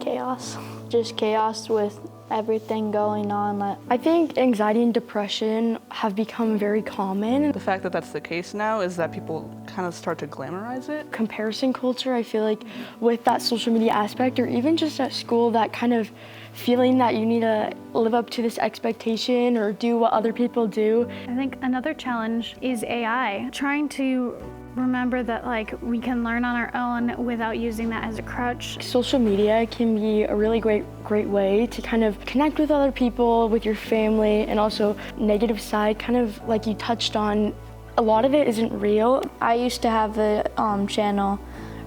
chaos. Just chaos with everything going on. I think anxiety and depression have become very common. The fact that that's the case now is that people kind of start to glamorize it. Comparison culture, I feel like with that social media aspect, or even just at school, that kind of feeling that you need to live up to this expectation or do what other people do. I think another challenge is AI. Trying to remember that we can learn on our own without using that as a crutch. Social media can be a really great way to kind of connect with other people, with your family, and also negative side, kind of like you touched on, a lot of it isn't real. I used to have a channel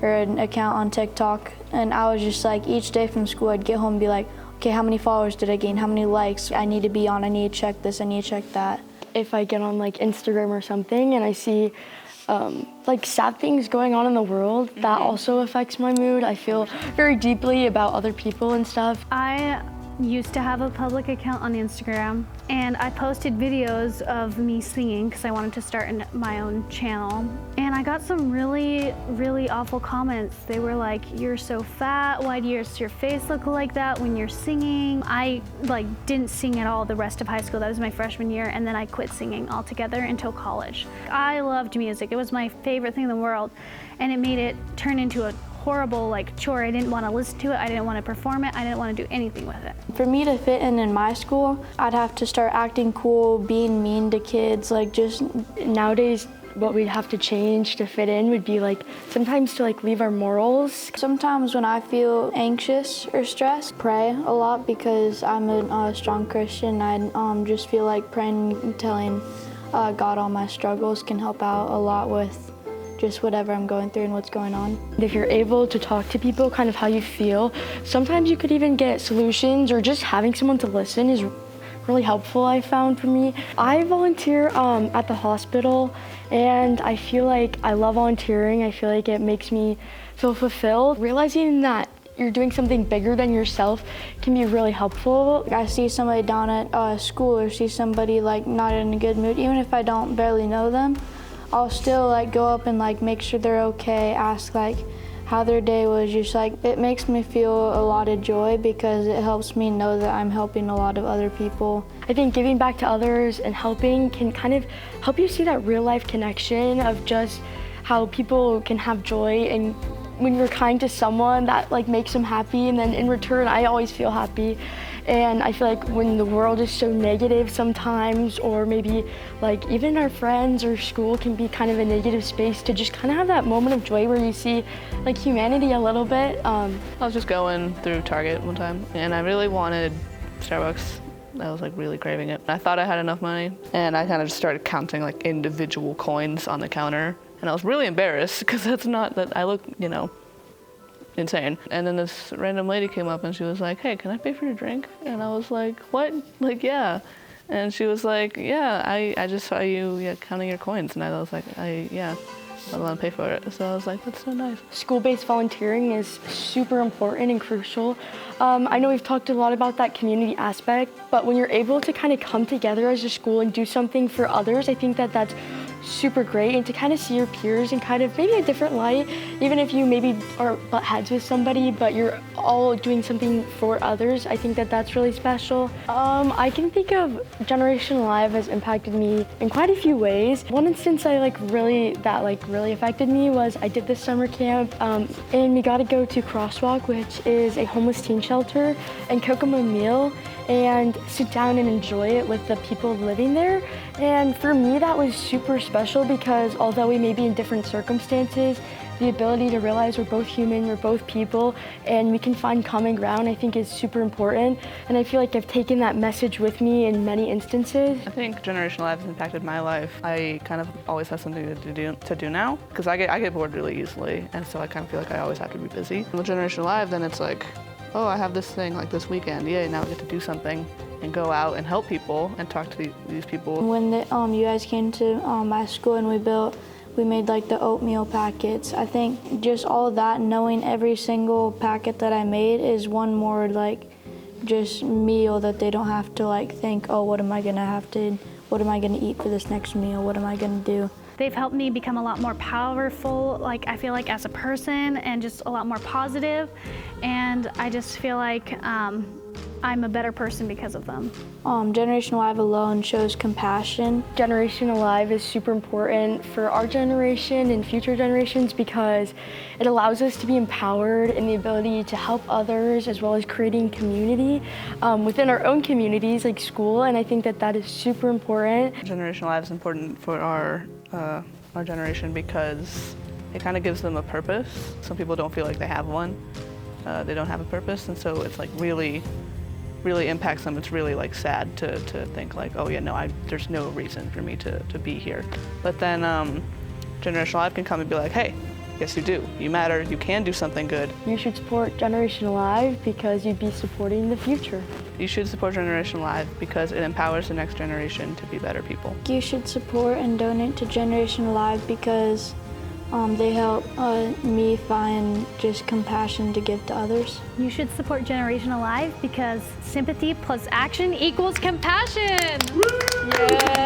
or an account on TikTok, and I was just each day from school I'd get home and be like, okay, how many followers did I gain? How many likes? I need to be on, I need to check this, I need to check that. If I get on Instagram or something and I see sad things going on in the world, that also affects my mood. I feel very deeply about other people and stuff. I used to have a public account on Instagram, and I posted videos of me singing because I wanted to start my own channel. And I got some really, really awful comments. They were like, "You're so fat, why does your face look like that when you're singing?" I didn't sing at all the rest of high school. That was my freshman year, and then I quit singing altogether until college. I loved music. It was my favorite thing in the world, and it made it turn into a horrible chore. I didn't want to listen to it, I didn't want to perform it, I didn't want to do anything with it. For me to fit in my school, I'd have to start acting cool, being mean to kids, just nowadays what we'd have to change to fit in would be sometimes to leave our morals. Sometimes when I feel anxious or stressed, pray a lot because I'm a strong Christian. I just feel like praying and telling God all my struggles can help out a lot with just whatever I'm going through and what's going on. If you're able to talk to people kind of how you feel, sometimes you could even get solutions, or just having someone to listen is really helpful, I found, for me. I volunteer at the hospital, and I feel like I love volunteering. I feel like it makes me feel fulfilled. Realizing that you're doing something bigger than yourself can be really helpful. I see somebody down at school or see somebody not in a good mood, even if I don't barely know them, I'll still go up and make sure they're okay, ask how their day was. Just it makes me feel a lot of joy because it helps me know that I'm helping a lot of other people. I think giving back to others and helping can kind of help you see that real life connection of just how people can have joy, and when you're kind to someone that makes them happy, and then in return I always feel happy. And I feel like when the world is so negative sometimes, or maybe even our friends or school can be kind of a negative space, to just kind of have that moment of joy where you see humanity a little bit. I was just going through Target one time and I really wanted Starbucks. I was really craving it. I thought I had enough money, and I kind of just started counting individual coins on the counter, and I was really embarrassed because that's not that I look, insane. And then this random lady came up and she was like, "Hey, can I pay for your drink?" And I was like, "What?" Yeah. And she was like, "Yeah, I just saw you counting your coins." And I was like, I don't want to pay for it. So I was like, that's so nice. School-based volunteering is super important and crucial. I know we've talked a lot about that community aspect, but when you're able to kind of come together as a school and do something for others, I think that that's super great, and to kind of see your peers in kind of maybe a different light, even if you maybe are butt heads with somebody, but you're all doing something for others. I think that that's really special. I can think of Generation Live has impacted me in quite a few ways. One instance really affected me was I did this summer camp, and we got to go to Crosswalk, which is a homeless teen shelter, and cook them a meal and sit down and enjoy it with the people living there. And for me, that was super special because although we may be in different circumstances, the ability to realize we're both human, we're both people, and we can find common ground, I think is super important. And I feel like I've taken that message with me in many instances. I think Generation Live has impacted my life. I kind of always have something to do now, because I get bored really easily, and so I kind of feel like I always have to be busy. With Generation Live, then it's oh, I have this thing this weekend, yay, now I get to do something and go out and help people and talk to these people. When you guys came to my school and we made the oatmeal packets, I think just all of that, knowing every single packet that I made is one more just meal that they don't have to think, oh, what am I gonna eat for this next meal? What am I gonna do? They've helped me become a lot more powerful, like I feel like as a person, and just a lot more positive. And I just feel like I'm a better person because of them. Generation Alive alone shows compassion. Generation Alive is super important for our generation and future generations because it allows us to be empowered in the ability to help others, as well as creating community within our own communities like school, and I think that that is super important. Generation Alive is important for our generation because it kind of gives them a purpose. Some people don't feel like they have one. They don't have a purpose, and so it's like really impacts them. It's really like sad to think like, oh yeah, no, there's no reason for me to be here. But then Generation Alive can come and be like, hey, yes you do. You matter, you can do something good. You should support Generation Alive because you'd be supporting the future. You should support Generation Alive because it empowers the next generation to be better people. You should support and donate to Generation Alive because they help me find just compassion to give to others. You should support Generation Alive because sympathy plus action equals compassion. Yeah.